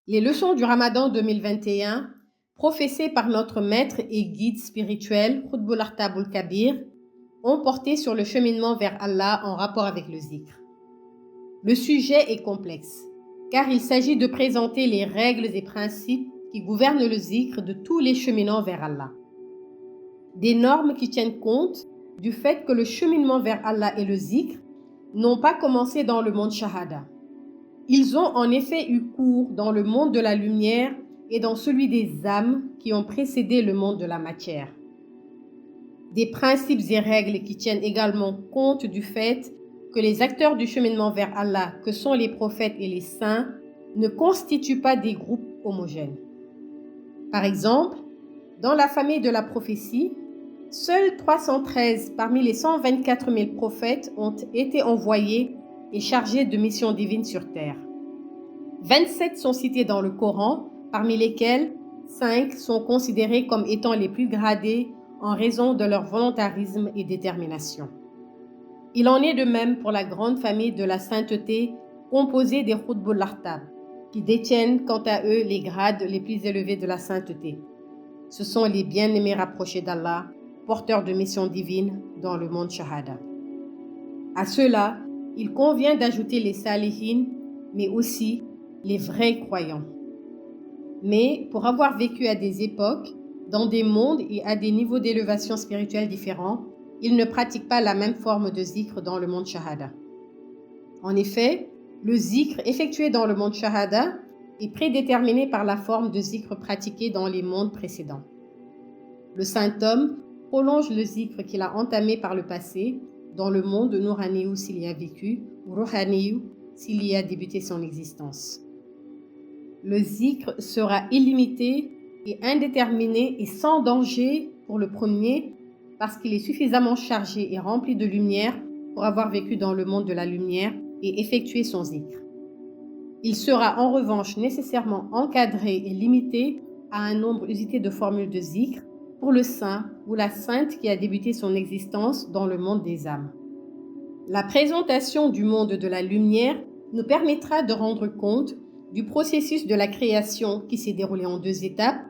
Les leçons du Ramadan 2021, professées par notre maître et guide spirituel, Qutbul Artabul Kabir, ont porté sur le cheminement vers Allah en rapport avec le zikr. Le sujet est complexe, car il s'agit de présenter les règles et principes qui gouvernent le zikr de tous les cheminants vers Allah. Des normes qui tiennent compte du fait que le cheminement vers Allah et le zikr n'ont pas commencé dans le monde shahada. Ils ont en effet eu cours dans le monde de la lumière et dans celui des âmes qui ont précédé le monde de la matière. Des principes et règles qui tiennent également compte du fait que les acteurs du cheminement vers Allah, que sont les prophètes et les saints, ne constituent pas des groupes homogènes. Par exemple, dans la famille de la prophétie, seuls 313 parmi les 124 000 prophètes ont été envoyés et chargés de missions divines sur terre. 27 sont cités dans le Coran, parmi lesquels 5 sont considérés comme étant les plus gradés en raison de leur volontarisme et détermination. Il en est de même pour la grande famille de la sainteté composée des Qutbul Artab, qui détiennent quant à eux les grades les plus élevés de la sainteté. Ce sont les bien-aimés rapprochés d'Allah, porteurs de missions divines dans le monde shahada. À cela, il convient d'ajouter les salihin, mais aussi les vrais croyants. Mais pour avoir vécu à des époques, dans des mondes et à des niveaux d'élévation spirituelle différents, ils ne pratiquent pas la même forme de zikr dans le monde shahada. En effet, le zikr effectué dans le monde shahada est prédéterminé par la forme de zikr pratiquée dans les mondes précédents. Le saint homme prolonge le zikr qu'il a entamé par le passé dans le monde de Nouraniyu s'il y a vécu, ou Ruhaniyu s'il y a débuté son existence. Le zikr sera illimité et indéterminé et sans danger pour le premier parce qu'il est suffisamment chargé et rempli de lumière pour avoir vécu dans le monde de la lumière et effectuer son zikr. Il sera en revanche nécessairement encadré et limité à un nombre usité de formules de zikr pour le saint ou la sainte qui a débuté son existence dans le monde des âmes. La présentation du monde de la lumière nous permettra de rendre compte du processus de la création qui s'est déroulé en 2 étapes,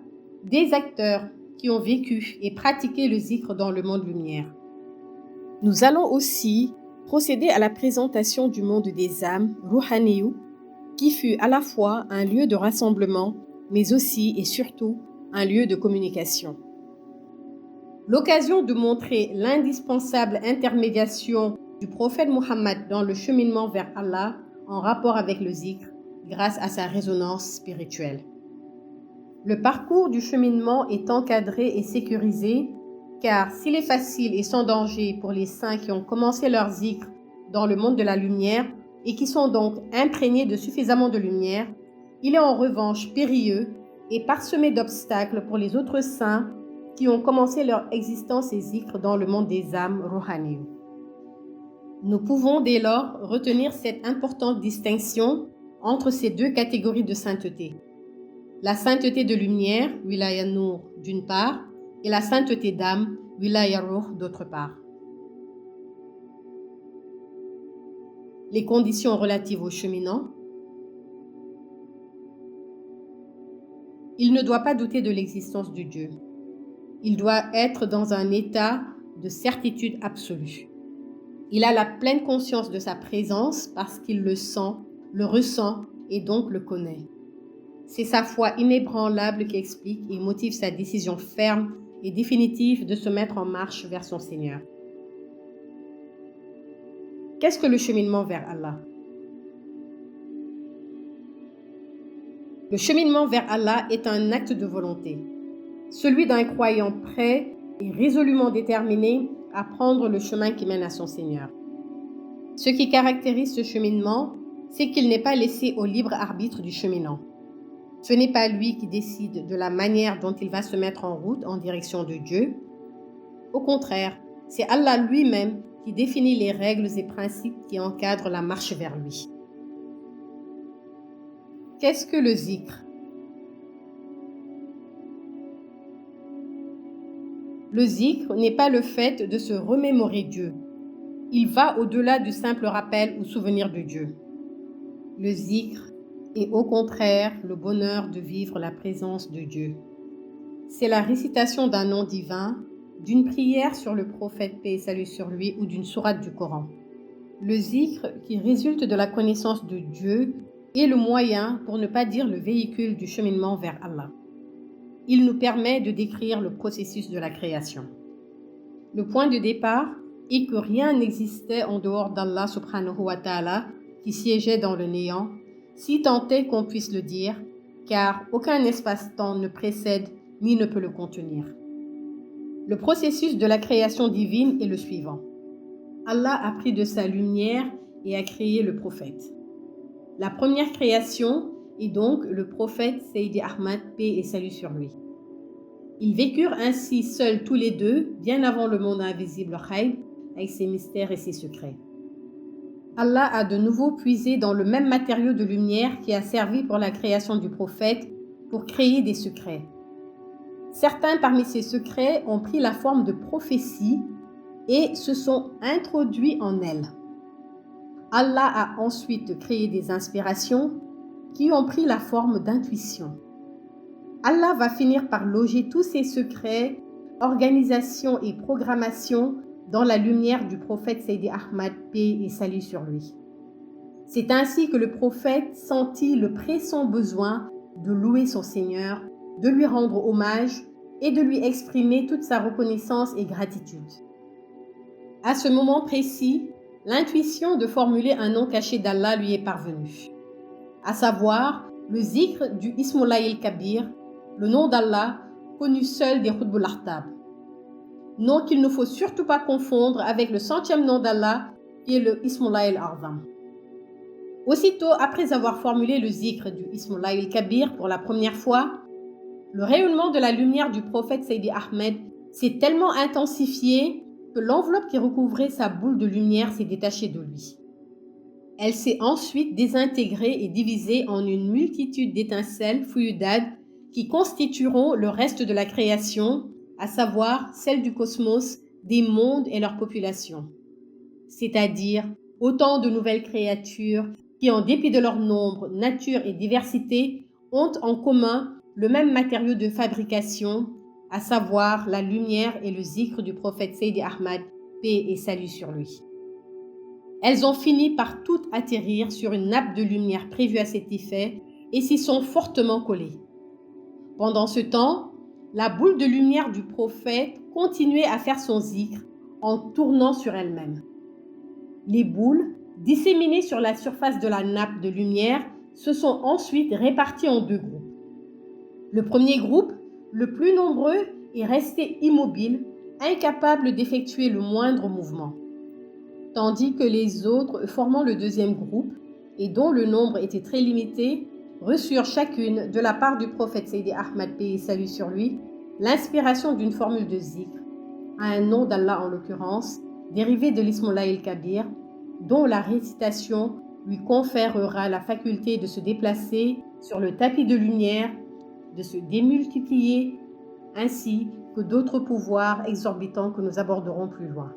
des acteurs qui ont vécu et pratiqué le zikr dans le monde lumière. Nous allons aussi procéder à la présentation du monde des âmes, Ruhaniyu, qui fut à la fois un lieu de rassemblement, mais aussi et surtout un lieu de communication. L'occasion de montrer l'indispensable intermédiation du prophète Muhammad dans le cheminement vers Allah en rapport avec le zikr grâce à sa résonance spirituelle. Le parcours du cheminement est encadré et sécurisé car s'il est facile et sans danger pour les saints qui ont commencé leur zikr dans le monde de la lumière et qui sont donc imprégnés de suffisamment de lumière, il est en revanche périlleux et parsemé d'obstacles pour les autres saints qui ont commencé leur existence et zikr dans le monde des âmes Ruhaniyu. Nous pouvons dès lors retenir cette importante distinction entre ces 2 catégories de sainteté. La sainteté de lumière, Wilaya Nour, d'une part, et la sainteté d'âme, Wilaya Ruh, d'autre part. Les conditions relatives au cheminant. Il ne doit pas douter de l'existence du Dieu. Il doit être dans un état de certitude absolue. Il a la pleine conscience de sa présence parce qu'il le sent, le ressent et donc le connaît. C'est sa foi inébranlable qui explique et motive sa décision ferme et définitive de se mettre en marche vers son Seigneur. Qu'est-ce que le cheminement vers Allah? Le cheminement vers Allah est un acte de volonté, celui d'un croyant prêt et résolument déterminé à prendre le chemin qui mène à son Seigneur. Ce qui caractérise ce cheminement, c'est qu'il n'est pas laissé au libre arbitre du cheminant. Ce n'est pas lui qui décide de la manière dont il va se mettre en route en direction de Dieu. Au contraire, c'est Allah lui-même qui définit les règles et principes qui encadrent la marche vers lui. Qu'est-ce que le zikr? Le zikr n'est pas le fait de se remémorer Dieu. Il va au-delà du simple rappel ou souvenir de Dieu. Le zikr et au contraire le bonheur de vivre la présence de Dieu. C'est la récitation d'un nom divin, d'une prière sur le prophète paix et salut sur lui ou d'une sourate du Coran. Le zikr, qui résulte de la connaissance de Dieu, est le moyen, pour ne pas dire le véhicule du cheminement vers Allah. Il nous permet de décrire le processus de la création. Le point de départ est que rien n'existait en dehors d'Allah subhanahu wa ta'ala qui siégeait dans le néant, si tant est qu'on puisse le dire, car aucun espace-temps ne précède ni ne peut le contenir. Le processus de la création divine est le suivant. Allah a pris de sa lumière et a créé le prophète. La première création est donc le prophète Seydi Ahmad, paix et salut sur lui. Ils vécurent ainsi seuls tous les deux, bien avant le monde invisible Ghaib, avec ses mystères et ses secrets. Allah a de nouveau puisé dans le même matériau de lumière qui a servi pour la création du prophète pour créer des secrets. Certains parmi ces secrets ont pris la forme de prophéties et se sont introduits en elles. Allah a ensuite créé des inspirations qui ont pris la forme d'intuition. Allah va finir par loger tous ces secrets, organisations et programmations dans la lumière du prophète Seydi Ahmad, paix et salut sur lui. C'est ainsi que le prophète sentit le pressant besoin de louer son Seigneur, de lui rendre hommage et de lui exprimer toute sa reconnaissance et gratitude. À ce moment précis, l'intuition de formuler un nom caché d'Allah lui est parvenue, à savoir le zikr du Ismullah el-Kabir, le nom d'Allah connu seul des Khutbul Ahtab. Nom qu'il ne faut surtout pas confondre avec le 100e nom d'Allah qui est le Ismullah el-A'zam. Aussitôt après avoir formulé le zikr du Ismullah el-Kabir pour la première fois, le rayonnement de la lumière du prophète Seydi Ahmed s'est tellement intensifié que l'enveloppe qui recouvrait sa boule de lumière s'est détachée de lui. Elle s'est ensuite désintégrée et divisée en une multitude d'étincelles fuyudades qui constitueront le reste de la création, à savoir celle du cosmos, des mondes et leur population. C'est-à-dire autant de nouvelles créatures qui, en dépit de leur nombre, nature et diversité, ont en commun le même matériau de fabrication, à savoir la lumière et le zikr du prophète Seydi Ahmad, paix et salut sur lui. Elles ont fini par toutes atterrir sur une nappe de lumière prévue à cet effet et s'y sont fortement collées. Pendant ce temps, la boule de lumière du prophète continuait à faire son zikr en tournant sur elle-même. Les boules, disséminées sur la surface de la nappe de lumière, se sont ensuite réparties en deux groupes. Le premier groupe, le plus nombreux, est resté immobile, incapable d'effectuer le moindre mouvement, tandis que les autres, formant le deuxième groupe, et dont le nombre était très limité, reçurent chacune, de la part du prophète Seydi Ahmad, paix et salut sur lui, l'inspiration d'une formule de zikr, à un nom d'Allah en l'occurrence, dérivé de l'Ismullah el-Kabir, dont la récitation lui conférera la faculté de se déplacer sur le tapis de lumière, de se démultiplier, ainsi que d'autres pouvoirs exorbitants que nous aborderons plus loin.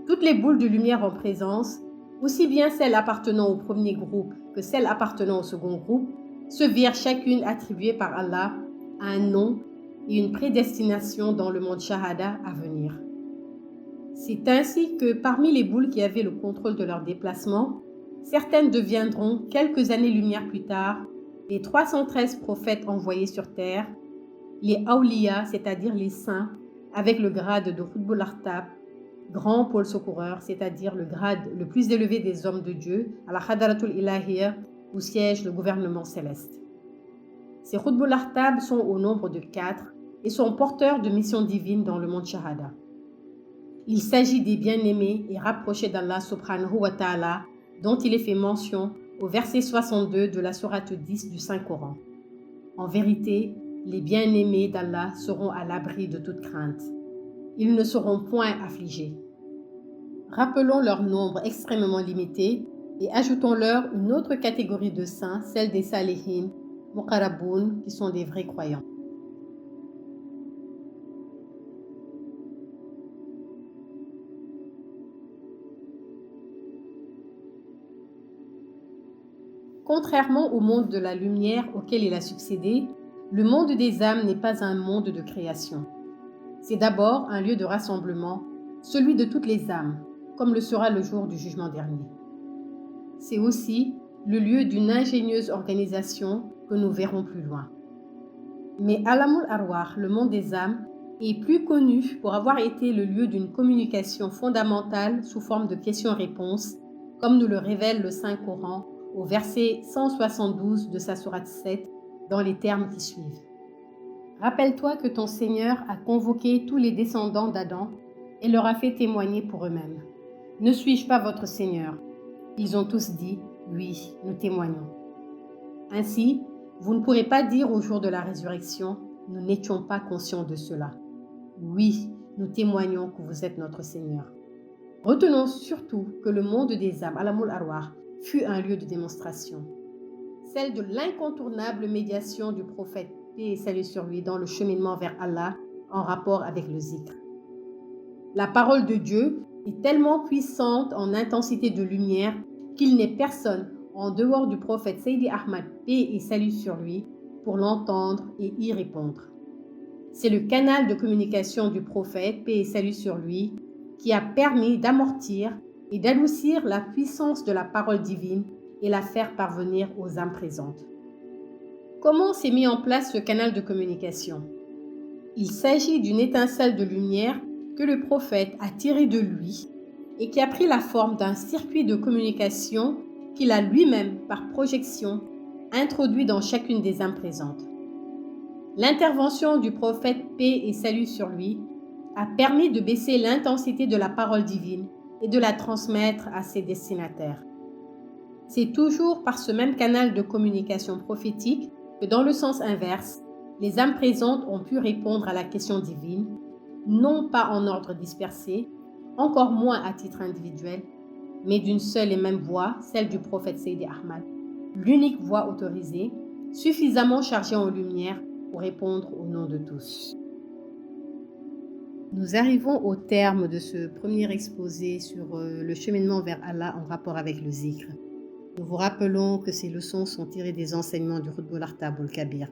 Toutes les boules de lumière en présence, aussi bien celles appartenant au premier groupe que celles appartenant au second groupe, se virent chacune attribuée par Allah à un nom et une prédestination dans le monde Shahada à venir. C'est ainsi que parmi les boules qui avaient le contrôle de leur déplacement, certaines deviendront, quelques années-lumière plus tard, les 313 prophètes envoyés sur terre, les Awliya, c'est-à-dire les saints, avec le grade de Khutbul Ahtab, grand pôle secoureur, c'est-à-dire le grade le plus élevé des hommes de Dieu, à la Khadaratul Ilahiyya, où siège le gouvernement céleste. Ces Khutbul Ahtab sont au nombre de 4 et sont porteurs de missions divines dans le monde Shahada. Il s'agit des bien-aimés et rapprochés d'Allah subhanahu wa ta'ala, dont il est fait mention au verset 62 de la sourate 10 du Saint-Coran. En vérité, les bien-aimés d'Allah seront à l'abri de toute crainte. Ils ne seront point affligés. Rappelons leur nombre extrêmement limité et ajoutons-leur une autre catégorie de saints, celle des salihin, muqarraboun, qui sont des vrais croyants. Contrairement au monde de la lumière auquel il a succédé, le monde des âmes n'est pas un monde de création. C'est d'abord un lieu de rassemblement, celui de toutes les âmes, comme le sera le jour du jugement dernier. C'est aussi le lieu d'une ingénieuse organisation que nous verrons plus loin. Mais Alamul Arwah, le monde des âmes, est plus connu pour avoir été le lieu d'une communication fondamentale sous forme de questions-réponses, comme nous le révèle le Saint-Coran au verset 172 de sa sourate 7, dans les termes qui suivent. Rappelle-toi que ton Seigneur a convoqué tous les descendants d'Adam et leur a fait témoigner pour eux-mêmes. Ne suis-je pas votre Seigneur? Ils ont tous dit, oui, nous témoignons. Ainsi, vous ne pourrez pas dire au jour de la résurrection, nous n'étions pas conscients de cela. Oui, nous témoignons que vous êtes notre Seigneur. Retenons surtout que le monde des âmes, Alamul Arwah, fut un lieu de démonstration. Celle de l'incontournable médiation du prophète, paix et salut sur lui, dans le cheminement vers Allah, en rapport avec le zikr. La parole de Dieu est tellement puissante en intensité de lumière qu'il n'est personne, en dehors du prophète Sayyidi Ahmad, paix et salut sur lui, pour l'entendre et y répondre. C'est le canal de communication du prophète, paix et salut sur lui, qui a permis d'amortir et d'adoucir la puissance de la parole divine et la faire parvenir aux âmes présentes. Comment s'est mis en place ce canal de communication? Il s'agit d'une étincelle de lumière que le prophète a tirée de lui et qui a pris la forme d'un circuit de communication qu'il a lui-même, par projection, introduit dans chacune des âmes présentes. L'intervention du prophète, paix et salut sur lui, a permis de baisser l'intensité de la parole divine et de la transmettre à ses destinataires. C'est toujours par ce même canal de communication prophétique que, dans le sens inverse, les âmes présentes ont pu répondre à la question divine, non pas en ordre dispersé, encore moins à titre individuel, mais d'une seule et même voix, celle du prophète Sayyidi Ahmad, l'unique voix autorisée, suffisamment chargée en lumière pour répondre au nom de tous. Nous arrivons au terme de ce premier exposé sur le cheminement vers Allah en rapport avec le zikr. Nous vous rappelons que ces leçons sont tirées des enseignements du Khutbul Artabul Kabir.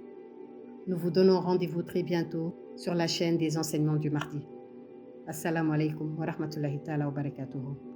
Nous vous donnons rendez-vous très bientôt sur la chaîne des enseignements du mardi. Assalamu alaikum wa rahmatullahi ta'ala wa barakatuhu.